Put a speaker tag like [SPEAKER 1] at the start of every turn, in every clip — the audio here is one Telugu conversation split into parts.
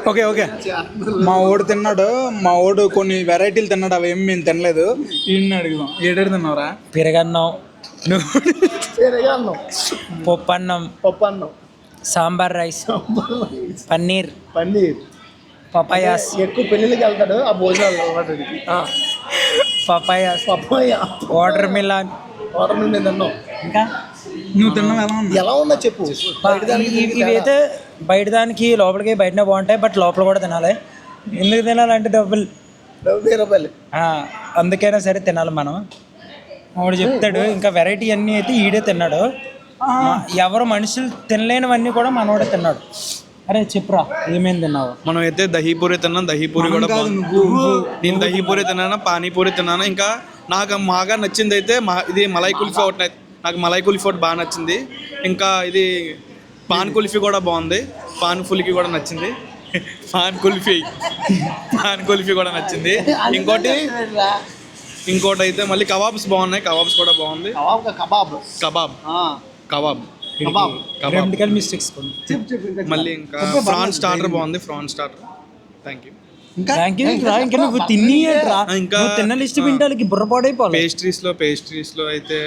[SPEAKER 1] ఓకే ఓకే, మా వాడు తిన్నాడు, మా వాడు కొన్ని వెరైటీలు తిన్నాడు, అవి ఏమి మేము తినలేదు. ఈయన్ని అడుగుదాం, ఏడాడు తిన్నావురా?
[SPEAKER 2] పెరగన్నం,
[SPEAKER 3] పెరగన్నం,
[SPEAKER 2] పప్పన్నం, సాంబార్ రైస్, పన్నీర్, పపాయాస్.
[SPEAKER 3] ఎక్కువ పెళ్ళిళ్ళకి వెళ్తాడు ఆ భోజనాలు.
[SPEAKER 2] Papayas, watermelon.
[SPEAKER 3] తిన్నాం.
[SPEAKER 2] ఇంకా
[SPEAKER 1] నువ్వు తిన్నావు
[SPEAKER 3] ఎలా ఉందో చెప్పు.
[SPEAKER 2] ఇవైతే బయట దానికి లోపలికి బయటనే బాగుంటాయి, బట్ లోపల కూడా తినాలి. ఎందుకు తినాలంటే డబ్బులు
[SPEAKER 3] 1000 రూపాయలు.
[SPEAKER 2] అందుకైనా సరే తినాలి మనం. వాడు చెప్తాడు. ఇంకా వెరైటీ అన్నీ అయితే ఈడే తిన్నాడు. ఎవరు మనుషులు తినలేనివన్నీ కూడా మనోడే తిన్నాడు. అరే చెప్పురా, ఏమేమి తిన్నావు?
[SPEAKER 1] మనం అయితే దహీపూరి తిన్నాం, దహీపూరి కూడా నేను దహీపూరి తిన్నాను, పానీపూరి తిన్నాను. ఇంకా నాకు బాగా నచ్చింది అయితే ఇది మలై కుల్ఫీ ఒకటి. నాకు మలై కుల్ఫీ ఒకటి బాగా నచ్చింది. ఇంకా ఇది పాన్ కుల్ఫీ కూడా బాగుంది, పాన్ కుల్ఫీ కూడా నచ్చింది. పాన్ కుల్ఫీ కూడా నచ్చింది. ఇంకోటి అయితే మళ్ళీ కబాబ్స్ బాగున్నాయి, కబాబ్స్ కూడా బాగుంది. Kebab
[SPEAKER 2] mistakes.
[SPEAKER 1] మళ్ళీ ఇంకా ఫ్రాన్స్ స్టార్టర్ బాగుంది, ఫ్రాన్స్ స్టార్టర్. Thank you.
[SPEAKER 2] ఇంకా నువ్వు తినేయట్రా, ఇంకా తిన్న లిస్ట్ వింటానికి బుర్రపాడైపోవాలి.
[SPEAKER 1] పేస్ట్రీస్లో అయితే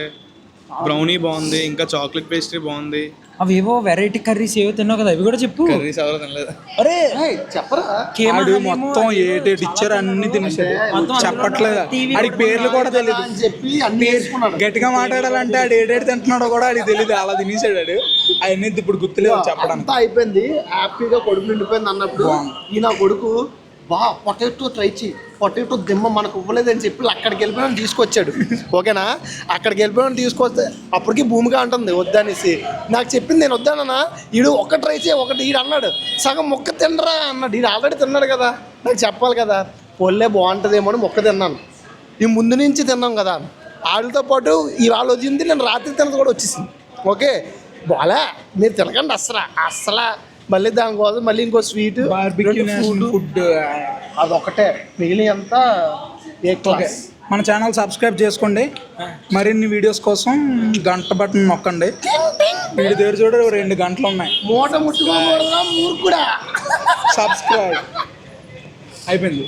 [SPEAKER 1] బ్రౌనీ బాగుంది, ఇంకా చాక్లెట్ పేస్ట్రీ బాగుంది.
[SPEAKER 2] అవేవో వెరైటీ కర్రీస్ ఏవో తిన్నావు కదా, అవి కూడా చెప్పు.
[SPEAKER 1] కర్రీస్ ఎవరో తినలేదు.
[SPEAKER 2] అరే
[SPEAKER 3] చెప్పరా,
[SPEAKER 1] మొత్తం ఏటేటి ఇచ్చారు అన్ని తినేసాడు, చెప్పట్లేదు. ఆడికి పేర్లు కూడా తెలియదు
[SPEAKER 3] అని చెప్పి అన్ని వేసుకున్నాడు.
[SPEAKER 1] గట్టిగా మాట్లాడాలంటే ఆడు ఏటేటి తింటున్నాడో కూడా ఆడికి తెలియదు, అలా తినేసాడు ఆడు. అవన్నీ ఇప్పుడు గుర్తులేదు చెప్పడానికి.
[SPEAKER 3] అయిపోయింది, హ్యాపీగా కొడుకు నిండిపోయింది అన్నప్పుడు ఈ నా కొడుకు పొటాటో ట్రై చేయి, పొటాటో దిమ్మ మనకు ఇవ్వలేదని చెప్పి అక్కడికి వెళ్ళిపోయిన తీసుకొచ్చాడు. ఓకేనా, అక్కడికి వెళ్ళిపోయిన తీసుకొస్తే అప్పటికి భూమిగా అంటుంది వద్దనేసి. నాకు చెప్పింది నేను వద్దానన్నా, ఈడు ఒక్క ట్రై చేయి, ఒకటి ఈడు అన్నాడు, సగం మొక్క తినరా అన్నాడు. ఈడు ఆల్రెడీ తిన్నాడు కదా, నాకు చెప్పాలి కదా. పొల్లే బాగుంటుందేమో అని మొక్క తిన్నాను. ఈ ముందు నుంచి తిన్నాం కదా, ఆడితో పాటు ఇవాళ వచ్చింది, నేను రాత్రి తిన్నది కూడా వచ్చేసింది. ఓకే బాలే, మీరు తినకండి అస్సలు. మళ్ళీ దానికోసం మళ్ళీ ఇంకో స్వీట్,
[SPEAKER 1] ఫుడ్
[SPEAKER 3] అదొకటే, మిగిలిన అంతా ఏ క్లాస్.
[SPEAKER 1] మన ఛానల్ సబ్స్క్రైబ్ చేసుకోండి, మరిన్ని వీడియోస్ కోసం గంట బటన్ నొక్కండి. వీడి దగ్గర చూడ 2 గంటలు ఉన్నాయి.
[SPEAKER 3] మూట ముట్టుకోకూడదా మూర్ఖుడా.
[SPEAKER 1] సబ్స్క్రైబ్ అయిపోయింది.